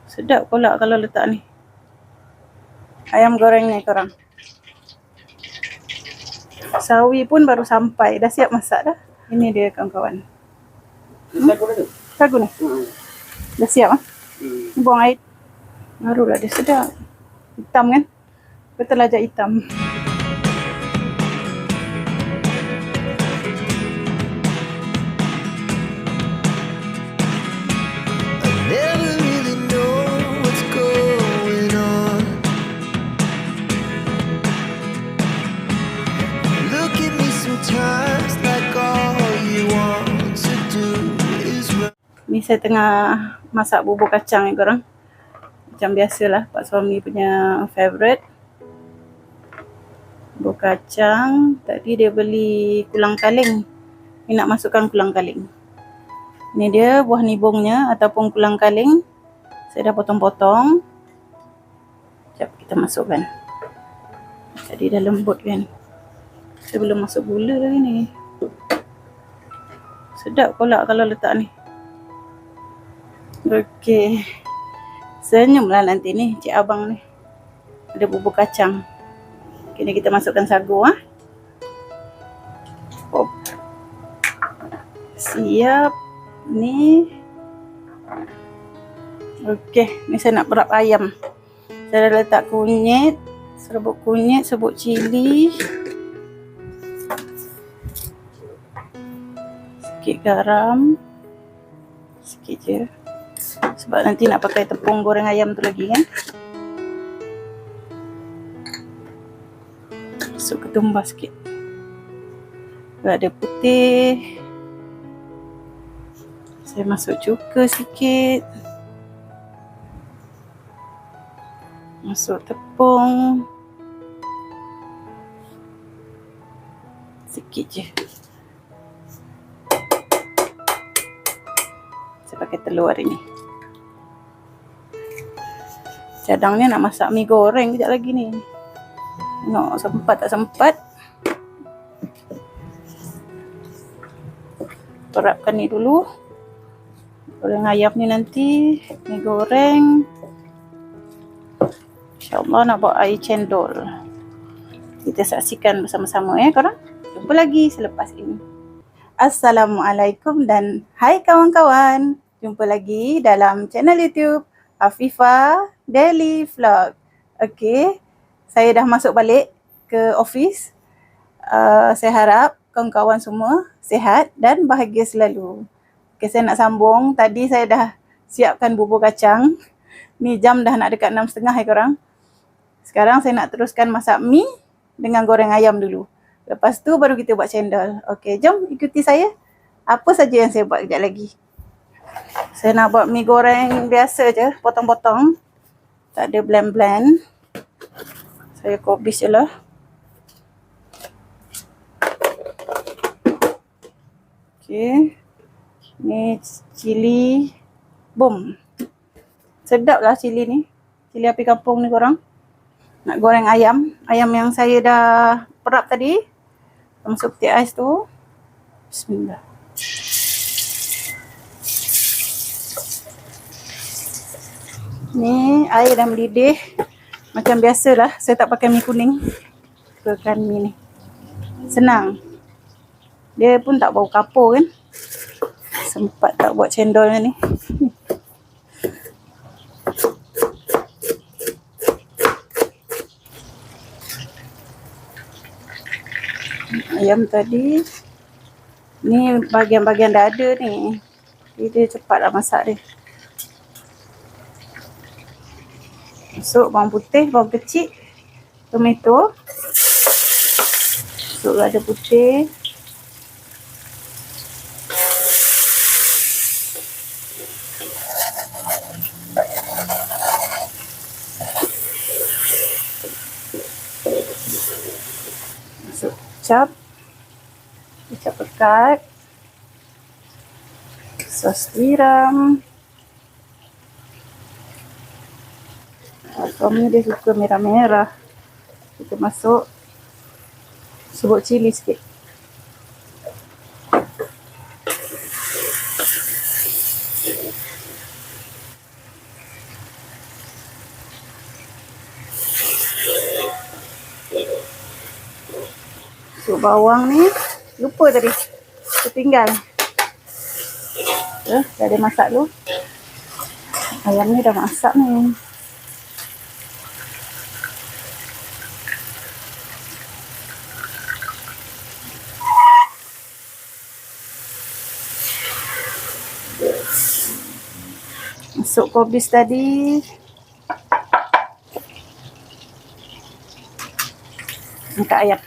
Sedap pula kalau letak ni. Ayam goreng ni korang. Sawi pun baru sampai. Dah siap masak dah. Ini dia kawan-kawan. Sagu ni? Dah siap ah? Buang air. Barulah dia sedap. Hitam kan? Betul aja hitam. Ni saya tengah masak bubur kacang ni korang. Macam biasalah, Pak Suami punya favourite. Bubur kacang. Tadi dia beli kulang kaling. Ni nak masukkan kulang kaling. Ni dia buah nibungnya ataupun kulang kaling. Saya dah potong-potong. Sekejap kita masukkan. Tadi dah lembut kan. Saya belum masuk gula lagi ni. Sedap pula kalau letak ni. Okey. Senyumlah nanti ni cik abang ni. Ada bubur kacang. Okey, ni kita masukkan sagu ah. Oh. Siap. Ni. Okey, ni saya nak perap ayam. Saya dah letak kunyit, serbuk kunyit, serbuk cili. Sikit garam. Sikit je. Sebab nanti nak pakai tepung goreng ayam tu lagi kan. Masuk ketumbar sikit. Lada putih. Saya masuk cuka sikit. Masuk tepung. Sikit je. Saya pakai telur hari ni. Cadangnya nak masak mi goreng kejap lagi ni. Tengok sempat tak sempat. Perapkan ni dulu. Goreng ayam ni nanti. Mi goreng. InsyaAllah nak buat air cendol. Kita saksikan bersama-sama korang. Jumpa lagi selepas ini. Assalamualaikum dan hai kawan-kawan. Jumpa lagi dalam channel YouTube Afifah Daily Vlog. Okey, saya dah masuk balik ke office. Saya harap kawan-kawan semua sihat dan bahagia selalu. Okey, saya nak sambung. Tadi saya dah siapkan bubur kacang. Ni jam dah nak dekat 6.30 korang. Sekarang saya nak teruskan masak mi dengan goreng ayam dulu. Lepas tu baru kita buat cendol. Okey, jom ikuti saya. Apa saja yang saya buat kejap lagi. Saya nak buat mi goreng biasa je, potong-potong. Tak ada blend-blend. Saya kubis je lah. Okey. Ni cili bom. Sedap lah cili ni. Cili api kampung ni korang. Nak goreng ayam. Ayam yang saya dah perap tadi. Masuk peti ais tu. Bismillah. Ni air dah mendidih. Macam biasalah, saya tak pakai mi kuning. Sukakan mi ni. Senang. Dia pun tak bau kapur kan. Sempat tak buat cendol ni. Ayam tadi. Ni bahagian-bahagian dada ni. Dia cepatlah masak dia. Masuk bawang putih, bawang kecil, tomato. Masuk lada putih. Masuk kecap. Kecap pekat. Sos tiram. Suami dia suka merah-merah. Kita masuk serbuk cili sikit. Masuk bawang ni. Lupa tadi. Tertinggal. Dah ada masak dulu. Ayam ni dah masak ni. Masuk kobis tadi. Angkat ayam.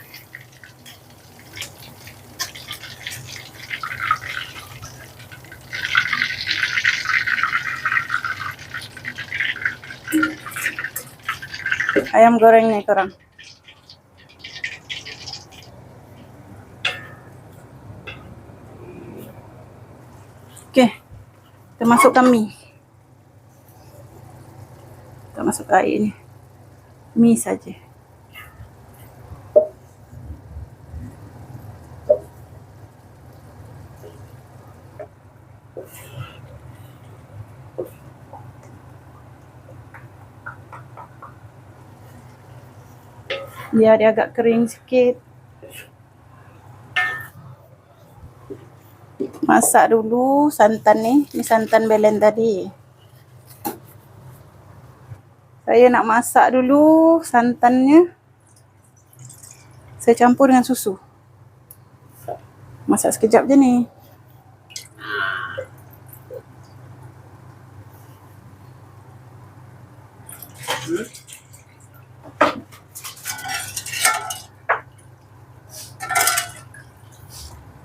Ayam goreng ni korang. Okey. Kita masukkan mi. Kita masuk air ni. Mi saja. Biar dia agak kering sikit. Masak dulu santan ni. Ni santan belen tadi. Saya nak masak dulu santannya. Saya campur dengan susu. Masak sekejap je ni.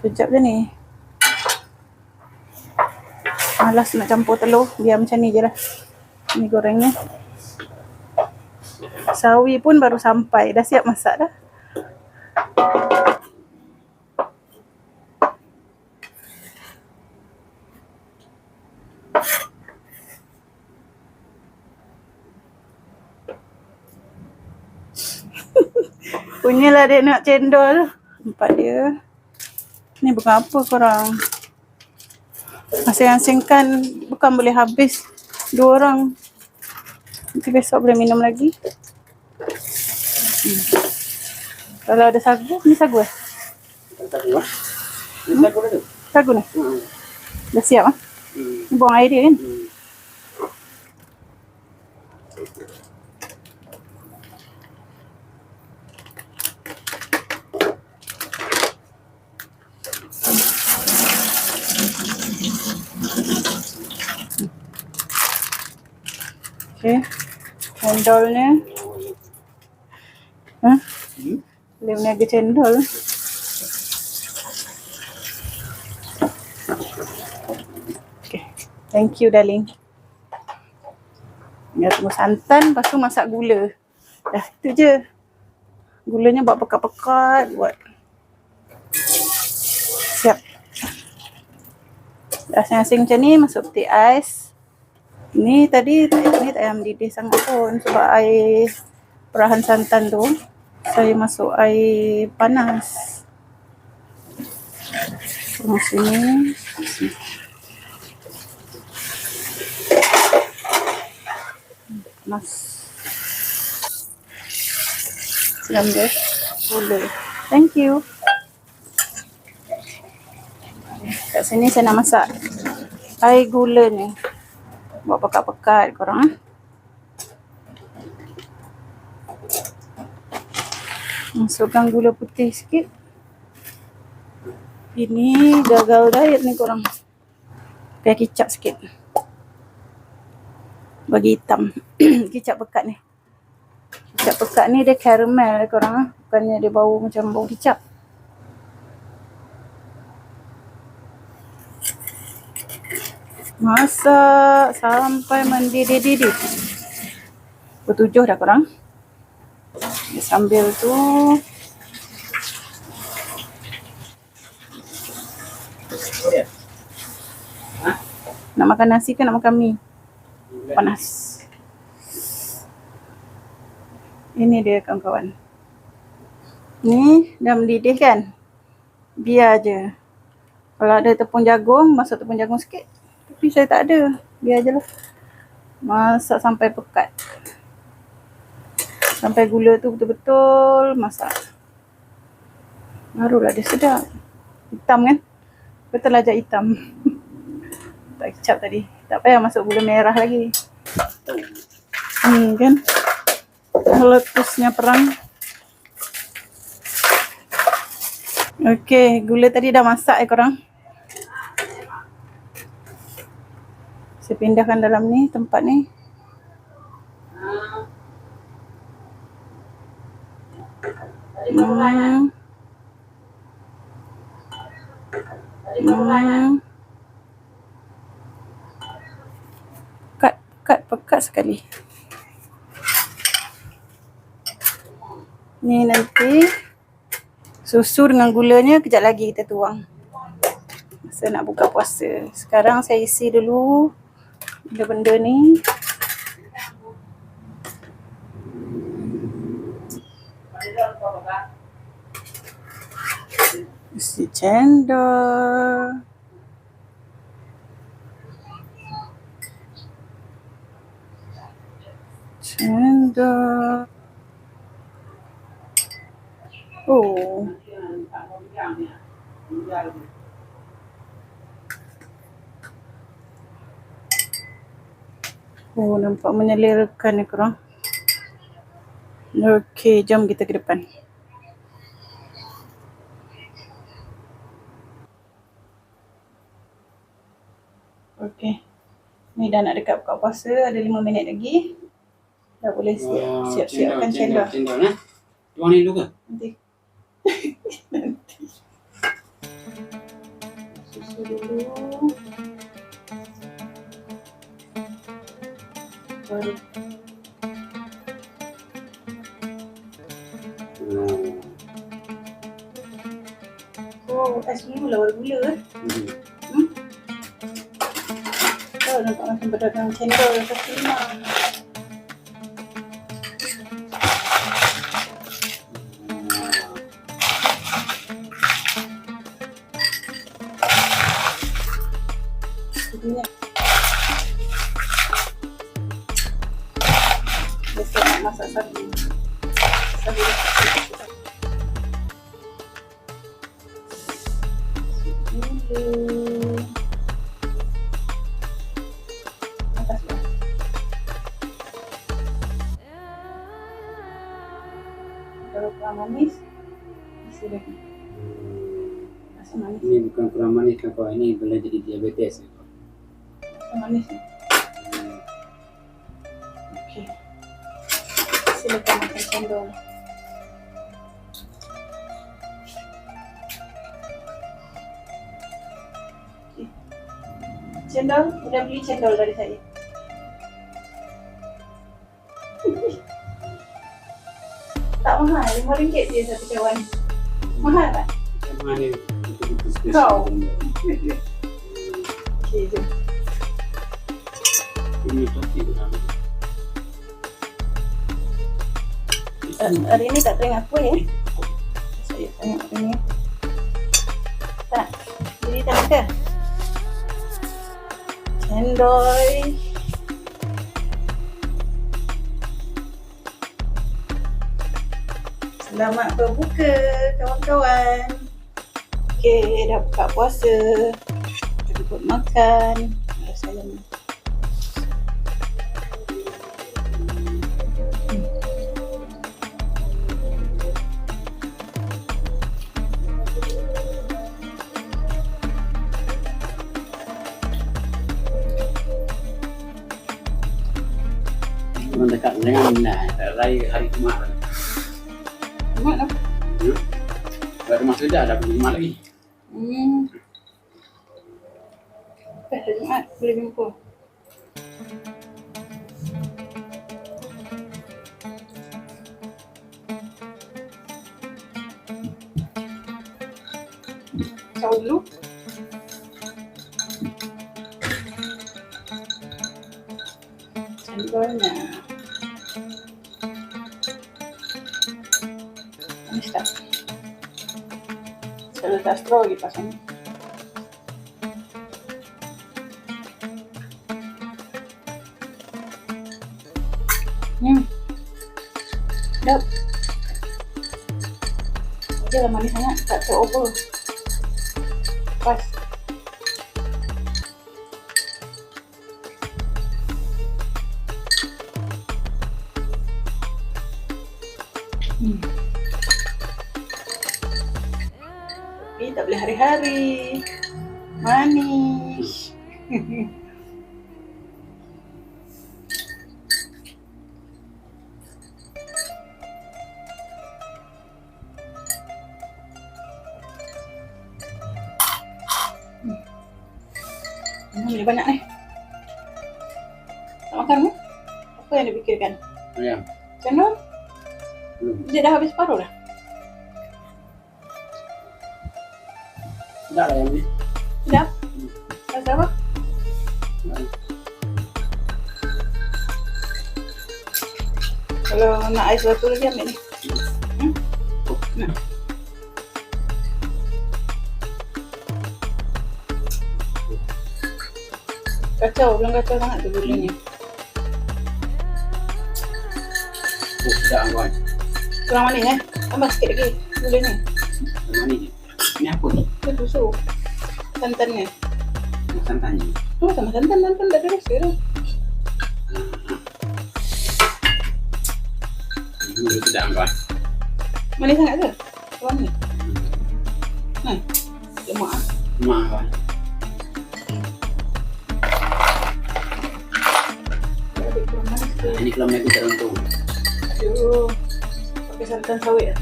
Sekejap je ni. Malas nak campur telur. Biar macam ni je lah. Ni gorengnya. Sawi pun baru sampai. Dah siap masak dah. Punyalah dia nak cendol. Nampak dia. Ni bukan apa korang. Asing-asingkan bukan boleh habis 2 orang. Nanti besok boleh minum lagi. Kalau ada sagu, ni sagu eh? Sagu lah. Sagu dah tu. Sagu ni? Dah siap ah? Ni buang air dia kan? Okay. Cendolnya. Boleh meniaga cendol. Okay. Thank you darling. Dia tunggu santan, lepas tu masak gula. Dah, itu je. Gulanya buat pekat-pekat, buat. Siap. Dah asing-asing macam ni, masuk peti ais. Ni tadi, ni tak payah mendidih sangat pun. Sebab air perahan santan tu, saya masuk air panas. Tunggu sini. Panas. Siram dia. Gula. Thank you. Kat sini saya nak masak air gula ni. Buat pekat-pekat korang. Masukkan gula putih sikit. Ini gagal diet ni korang. Pakai kicap sikit. Bagi hitam. Kicap pekat ni. Kicap pekat ni dia caramel korang. Bukannya dia bau macam bau kicap. Masak sampai mendidih-didih. Pukul 7 dah korang. Sambil tu nak makan nasi ke nak makan mi? Panas. Ini dia kawan-kawan. Ni dah mendidih kan? Biar je. Kalau ada tepung jagung, masuk tepung jagung sikit. Tapi saya tak ada. Biar je lah. Masak sampai pekat. Sampai gula tu betul-betul masak. Barulah dia sedap. Hitam kan? Betul aja hitam. Tak kecap tadi. Tak payah masuk gula merah lagi. Kan? Meletusnya perang. Okey, gula tadi dah masak korang. Saya pindahkan dalam ni, tempat ni. Pekat sekali. Ni nanti susu dengan gulanya kejap lagi kita tuang. Masa nak buka puasa. Sekarang saya isi dulu benda-benda ni. Isi cendol. Oh. Oh, nampak menyelerakan ni korang. Okey, jom kita ke depan. Okey. Ni dah nak dekat buka puasa, ada 5 minit lagi. Dah boleh siap-siapkan cendol. Tuang ni dulu ke? Nanti. Susu dulu. Baru. Oh, ais dulu lah baru gula. Oh, nampak macam pedagang cendol kaki lima. Biasa nak masak sagu. Kalau kurang manis, isi lagi. Rasa manis. Ini bukan kurang manis kan kau, ini boleh jadi diabetes. Rasa manis ni. Okey. Silakan makan cendol. Okay. Cendol, udah beli cendol dari saya. Tak mahal, RM5 je satu cawan. Mahal tak? Macam mana ni? Kau. Okey, jom. Ini plastik dalam. Hari ni tak teringat apa ya? Saya tengok hari ni. Tak, jadi tak ke? Cendol. Selamat berbuka kawan-kawan. Okey, dah buka puasa. Kita makan. Salam. Mendekat dengan raya hari Jumaat. Jumaat apa? Baru masuk dah dah Jumaat lagi. Hari Jumaat boleh jumpa. Tahu dulu. Cendolnya. Manis tak? Saya letak straw lagi pasang. Sedap. je lah manis sangat, tak over. Pas. Tapi tak boleh hari-hari. Manis. Ni banyak ni. Tak makan ni? Apa yang dipikirkan? Ayam. Cendol? Belum. Dia dah habis paruh dah? Sedap lah ayam ni. Sedap? Rasa apa? Kalau nak ais batu lagi ambil ni. Nah. Kacau, belum kacau sangat tu gulanya. Sedap kawan. Kurang manis Tambah sikit lagi gulanya. Manis je. Ni apa ni? Itu susu. Santannya. Santannya. Tu sama santan tak ada rasa dah. Ini sedap kawan. Manis sangat ke? Tuan ni. Lemak. Mak kawan. Kurang manis tu. Ini kalau mereka tak untung. Aduh. Pakai santan sawit lah.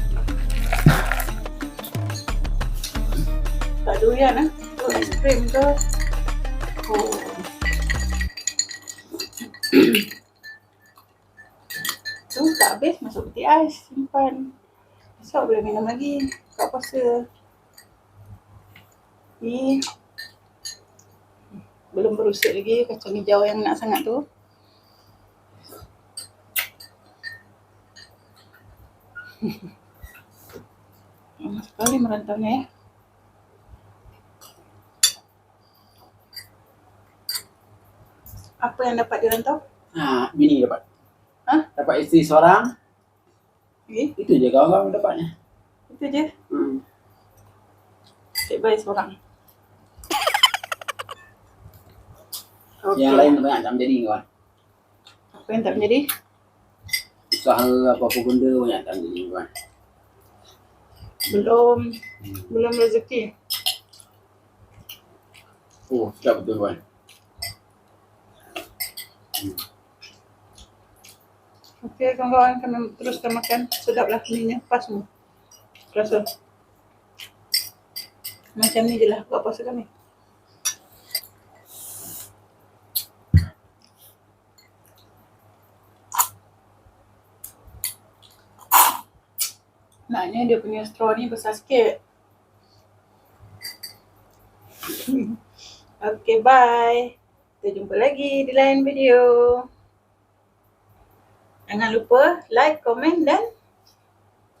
Tak doyan tu aiskrim ke. Tu tak habis masuk peti ais, simpan. Besok boleh minum lagi kat puasa. Ni belum berusik lagi kacang hijau yang nak sangat tu. Lama sekali merantaunya ya. Apa yang dapat dirantau? Bini dapat. Hah? Dapat isteri seorang. Okay. Itu je kawan-kawan dapatnya. Itu je. Cik baik seorang. Yang lain banyak tak menjadi kawan. Apa yang tak menjadi? Usaha apa-apa benda banyak tak menjadi kawan. Belum rezeki. Oh, sedap betul kawan. Okey kawan-kawan, kami teruskan makan. Sedaplah minyak pas semua. Rasa macam ni je lah buat puasa kami. Naknya dia punya straw ni besar sikit. Okay, bye. Kita jumpa lagi di lain video. Jangan lupa like, komen dan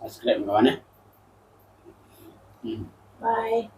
Subscribe kawan. bye.